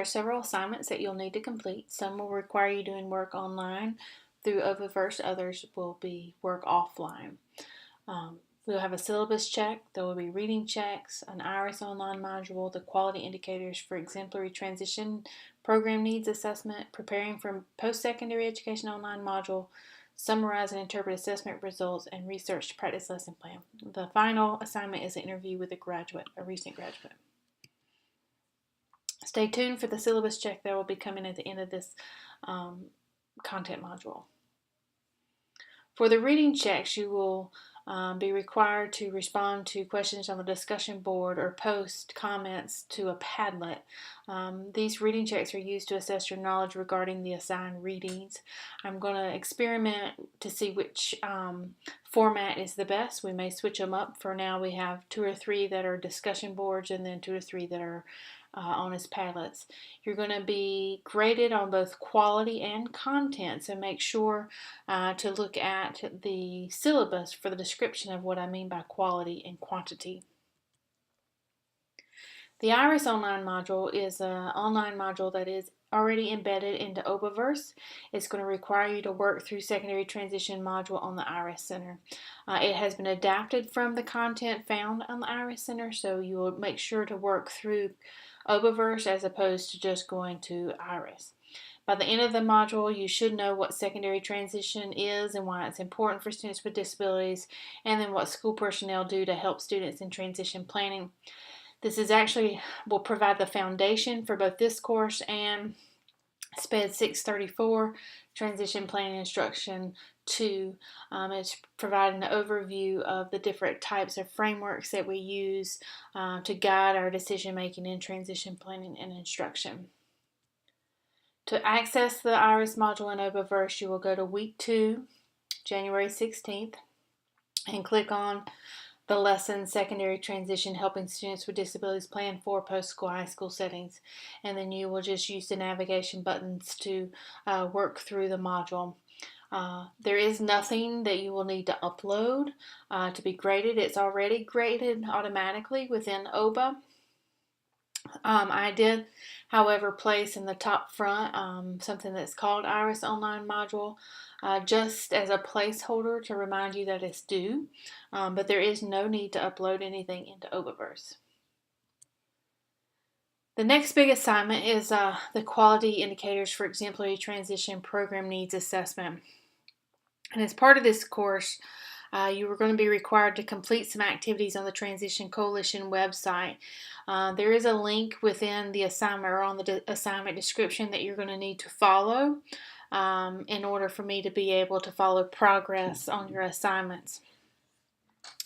There are several assignments that you'll need to complete. Some will require you doing work online through Oviverse, others will be work offline. We'll have a syllabus check, there will be reading checks, an IRIS online module, the quality indicators for exemplary transition program needs assessment, preparing for post-secondary education online module, summarize and interpret assessment results, and research to practice lesson plan. The final assignment is an interview with a recent graduate. Stay tuned for the syllabus check that will be coming at the end of this content module. For the reading checks, you will be required to respond to questions on the discussion board or post comments to a Padlet. These reading checks are used to assess your knowledge regarding the assigned readings. I'm going to experiment to see which format is the best. We may switch them up. For now, we have 2 or 3 that are discussion boards and then 2 or 3 that are on as Padlets. You're going to be graded on both quality and content, so make sure to look at the syllabus for the description of what I mean by quality and quantity. The IRIS online module is an online module that is already embedded into Oviverse. It's going to require you to work through secondary transition module on the IRIS Center. It has been adapted from the content found on the IRIS Center, so you will make sure to work through Oviverse as opposed to just going to IRIS. By the end of the module, you should know what secondary transition is and why it's important for students with disabilities, and then what school personnel do to help students in transition planning. This will provide the foundation for both this course and SPED 634, Transition Planning Instruction 2. It's providing an overview of the different types of frameworks that we use to guide our decision making in transition planning and instruction. To access the IRIS module in Oviverse, you will go to week 2, January 16th, and click on the lesson Secondary Transition, Helping Students with Disabilities Plan for Post-School High School Settings, and then you will just use the navigation buttons to work through the module. There is nothing that you will need to upload to be graded. It's already graded automatically within OBA. I did, however, place in the top front something that's called IRIS Online Module, just as a placeholder to remind you that it's due, but there is no need to upload anything into Oviverse. The next big assignment is the quality indicators for exemplary transition program needs assessment. And as part of this course, you are going to be required to complete some activities on the Transition Coalition website. There is a link within the assignment or on the assignment description that you're going to need to follow in order for me to be able to follow progress on your assignments.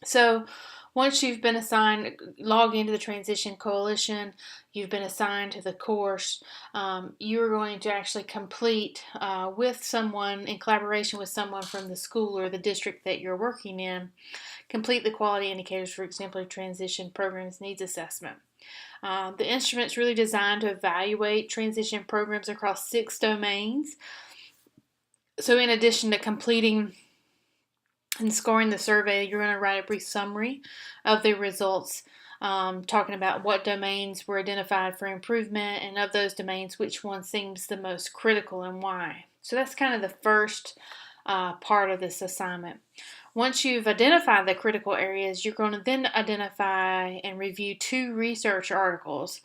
So once you've been assigned, log into the Transition Coalition, you've been assigned to the course, you're going to actually complete with someone, in collaboration with someone from the school or the district that you're working in, complete the quality indicators for exemplary transition programs needs assessment. The instrument's really designed to evaluate transition programs across 6 domains. So in addition to completing and scoring the survey, you're going to write a brief summary of the results, talking about what domains were identified for improvement, and of those domains, which one seems the most critical and why. So that's kind of the first part of this assignment. Once you've identified the critical areas, you're going to then identify and review 2 research articles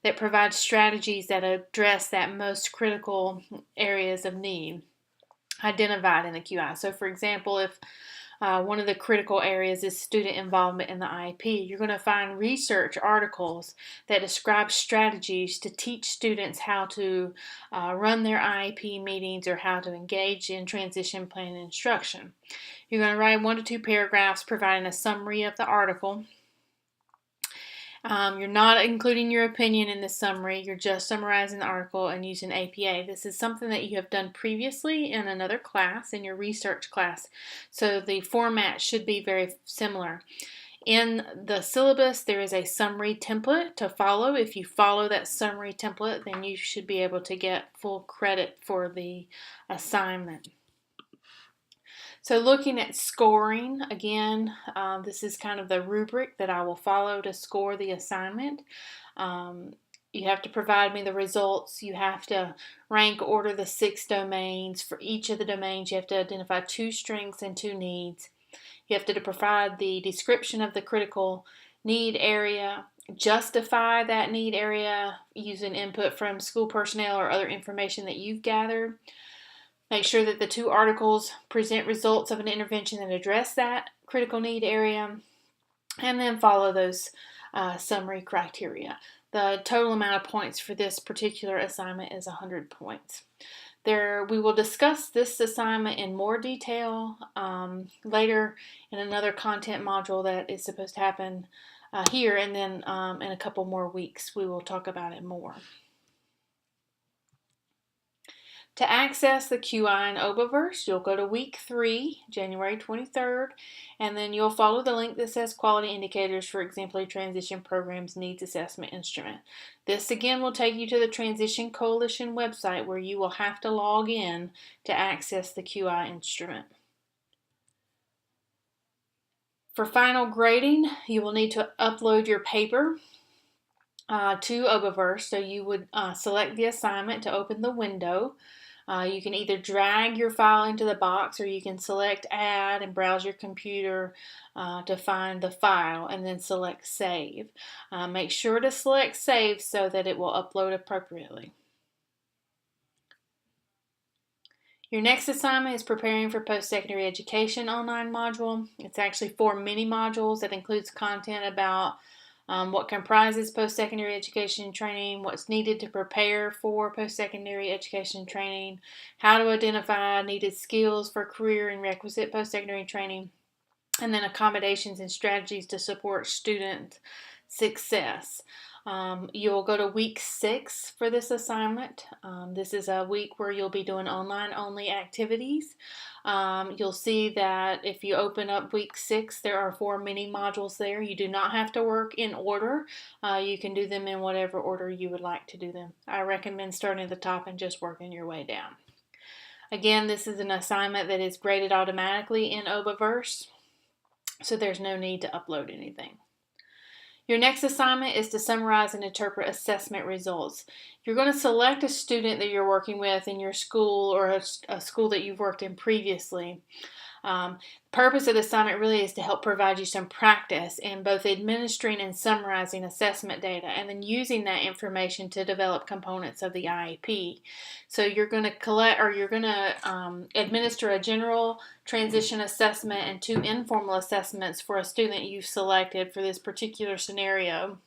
that provide strategies that address that most critical areas of need identified in the QI. So for example, if one of the critical areas is student involvement in the IEP, you're going to find research articles that describe strategies to teach students how to run their IEP meetings or how to engage in transition planning instruction. You're going to write 1 to 2 paragraphs providing a summary of the article. You're not including your opinion in the summary, you're just summarizing the article and using APA. This is something that you have done previously in another class, in your research class, so the format should be very similar. In the syllabus, there is a summary template to follow. If you follow that summary template, then you should be able to get full credit for the assignment. So looking at scoring, again, this is kind of the rubric that I will follow to score the assignment. You have to provide me the results. You have to rank order the 6 domains. For each of the domains, you have to identify 2 strengths and 2 needs. You have to provide the description of the critical need area, justify that need area using input from school personnel or other information that you've gathered. Make sure that the 2 articles present results of an intervention that address that critical need area, and then follow those summary criteria. The total amount of points for this particular assignment is 100 points. We will discuss this assignment in more detail later in another content module that is supposed to happen here, and then in a couple more weeks we will talk about it more. To access the QI and Oberverse, you'll go to week 3, January 23rd, and then you'll follow the link that says Quality Indicators for Exemplary Transition Programs Needs Assessment Instrument. This again will take you to the Transition Coalition website where you will have to log in to access the QI instrument. For final grading, you will need to upload your paper to Oberverse. So you would select the assignment to open the window. You can either drag your file into the box, or you can select Add and browse your computer to find the file, and then select Save. Make sure to select Save so that it will upload appropriately. Your next assignment is Preparing for Post-Secondary Education online module. It's actually 4 mini modules that includes content about what comprises post-secondary education training, what's needed to prepare for post-secondary education training, how to identify needed skills for career and requisite post-secondary training, and then accommodations and strategies to support student success. You'll go to week 6 for this assignment. This is a week where you'll be doing online-only activities. You'll see that if you open up week 6, there are 4 mini modules there. You do not have to work in order. You can do them in whatever order you would like to do them. I recommend starting at the top and just working your way down. Again, this is an assignment that is graded automatically in Oberverse, so there's no need to upload anything. Your next assignment is to summarize and interpret assessment results. You're going to select a student that you're working with in your school, or a school that you've worked in previously. The purpose of the assignment really is to help provide you some practice in both administering and summarizing assessment data, and then using that information to develop components of the IEP. So you're going to administer a general transition assessment and 2 informal assessments for a student you've selected for this particular scenario.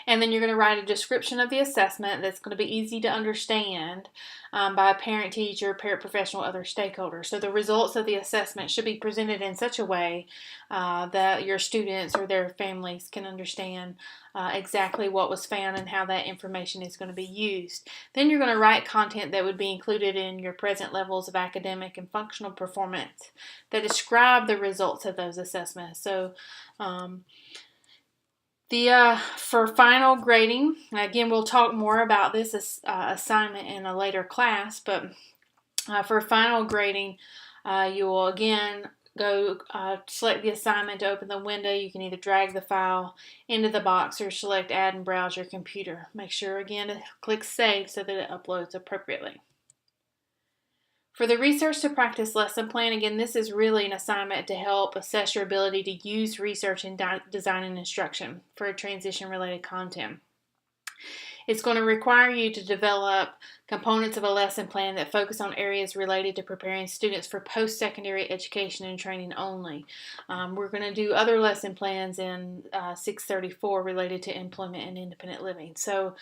And then you're going to write a description of the assessment that's going to be easy to understand by a parent, teacher, paraprofessional, other stakeholders. So the results of the assessment should be presented in such a way that your students or their families can understand exactly what was found and how that information is going to be used. Then you're going to write content that would be included in your present levels of academic and functional performance that describe the results of those assessments. So for final grading, again, we'll talk more about this assignment in a later class, but for final grading, you will again go select the assignment to open the window. You can either drag the file into the box or select Add and browse your computer. Make sure again to click Save so that it uploads appropriately. For the Research to Practice lesson plan, again, this is really an assignment to help assess your ability to use research in design and instruction for transition-related content. It's going to require you to develop components of a lesson plan that focus on areas related to preparing students for post-secondary education and training only. We're going to do other lesson plans in 634 related to employment and independent living. So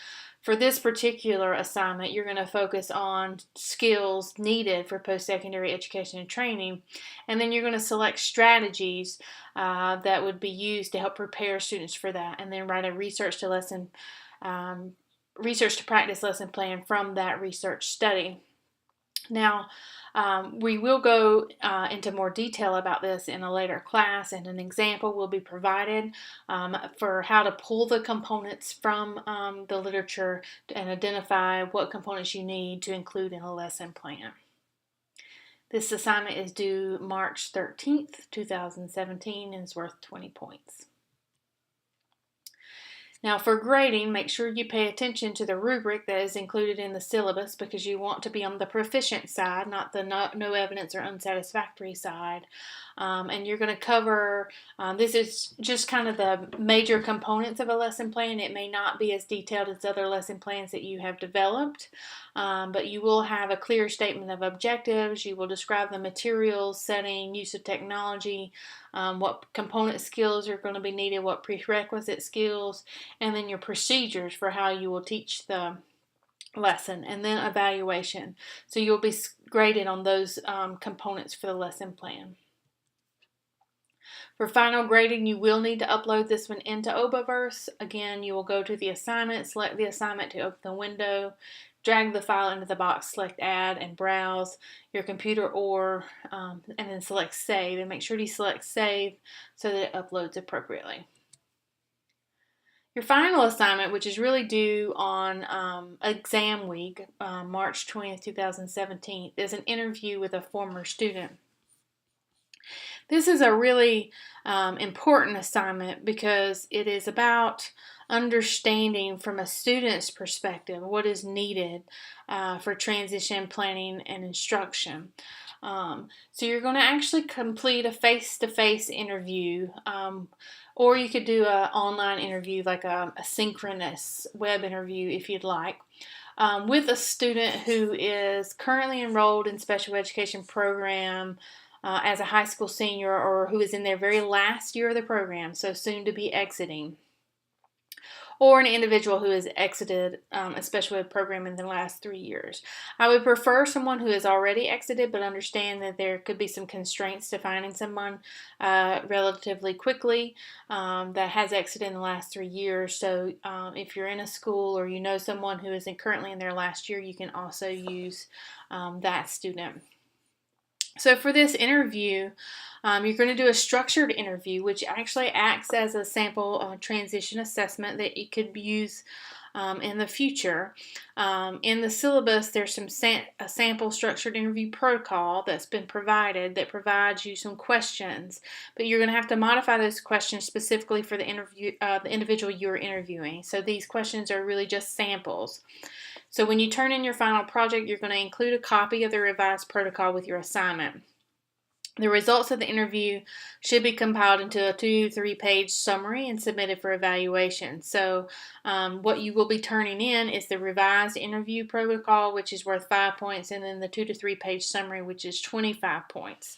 for this particular assignment, you're going to focus on skills needed for post-secondary education and training, and then you're going to select strategies that would be used to help prepare students for that, and then write a research to practice lesson plan from that research study. Now, we will go into more detail about this in a later class, and an example will be provided for how to pull the components from the literature and identify what components you need to include in a lesson plan. This assignment is due March 13th, 2017, and is worth 20 points. Now for grading, make sure you pay attention to the rubric that is included in the syllabus because you want to be on the proficient side, not the no evidence or unsatisfactory side. And you're going to cover, this is just kind of the major components of a lesson plan. It may not be as detailed as other lesson plans that you have developed, but you will have a clear statement of objectives. You will describe the materials, setting, use of technology, what component skills are going to be needed, what prerequisite skills, and then your procedures for how you will teach the lesson, and then evaluation. So you'll be graded on those components for the lesson plan. For final grading, you will need to upload this one into Obaverse. Again, you will go to the assignment, select the assignment to open the window, drag the file into the box, select add and browse your computer and then select save, and make sure you select save so that it uploads appropriately. Your final assignment, which is really due on exam week, March 20th, 2017, is an interview with a former student. This is a really important assignment because it is about understanding from a student's perspective what is needed for transition planning and instruction. So you're going to actually complete a face-to-face interview, or you could do an online interview like a synchronous web interview if you'd like. With a student who is currently enrolled in special education program as a high school senior, or who is in their very last year of the program, so soon to be exiting, or an individual who has exited a special ed program in the last 3 years. I would prefer someone who has already exited, but understand that there could be some constraints to finding someone relatively quickly that has exited in the last 3 years. So if you're in a school or you know someone who is currently in their last year, you can also use that student. So for this interview, you're going to do a structured interview, which actually acts as a sample transition assessment that you could use in the future. In the syllabus, there's a sample structured interview protocol that's been provided that provides you some questions, but you're going to have to modify those questions specifically for the individual you're interviewing. So these questions are really just samples. So when you turn in your final project, you're going to include a copy of the revised protocol with your assignment. The results of the interview should be compiled into a 2-3 page summary and submitted for evaluation. So what you will be turning in is the revised interview protocol, which is worth 5 points, and then the 2 to 3 page summary, which is 25 points.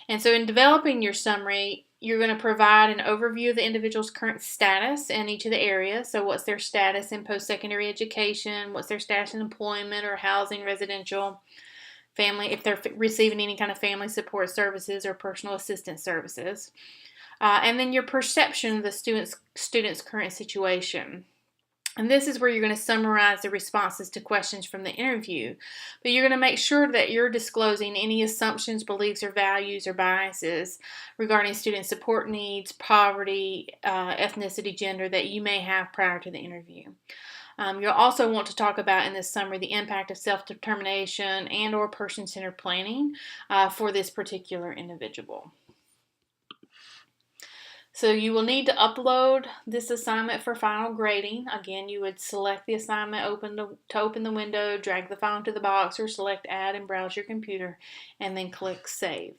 And so in developing your summary, you're going to provide an overview of the individual's current status in each of the areas. So what's their status in post-secondary education, what's their status in employment or housing, residential, family, if they're receiving any kind of family support services or personal assistance services. And then your perception of the student's current situation. And this is where you're going to summarize the responses to questions from the interview. But you're going to make sure that you're disclosing any assumptions, beliefs, or values or biases regarding student support needs, poverty, ethnicity, gender that you may have prior to the interview. You'll also want to talk about in this summary the impact of self-determination and or person-centered planning for this particular individual. So you will need to upload this assignment for final grading. Again, you would select the assignment to open the window, drag the file into the box, or select add and browse your computer, and then click save.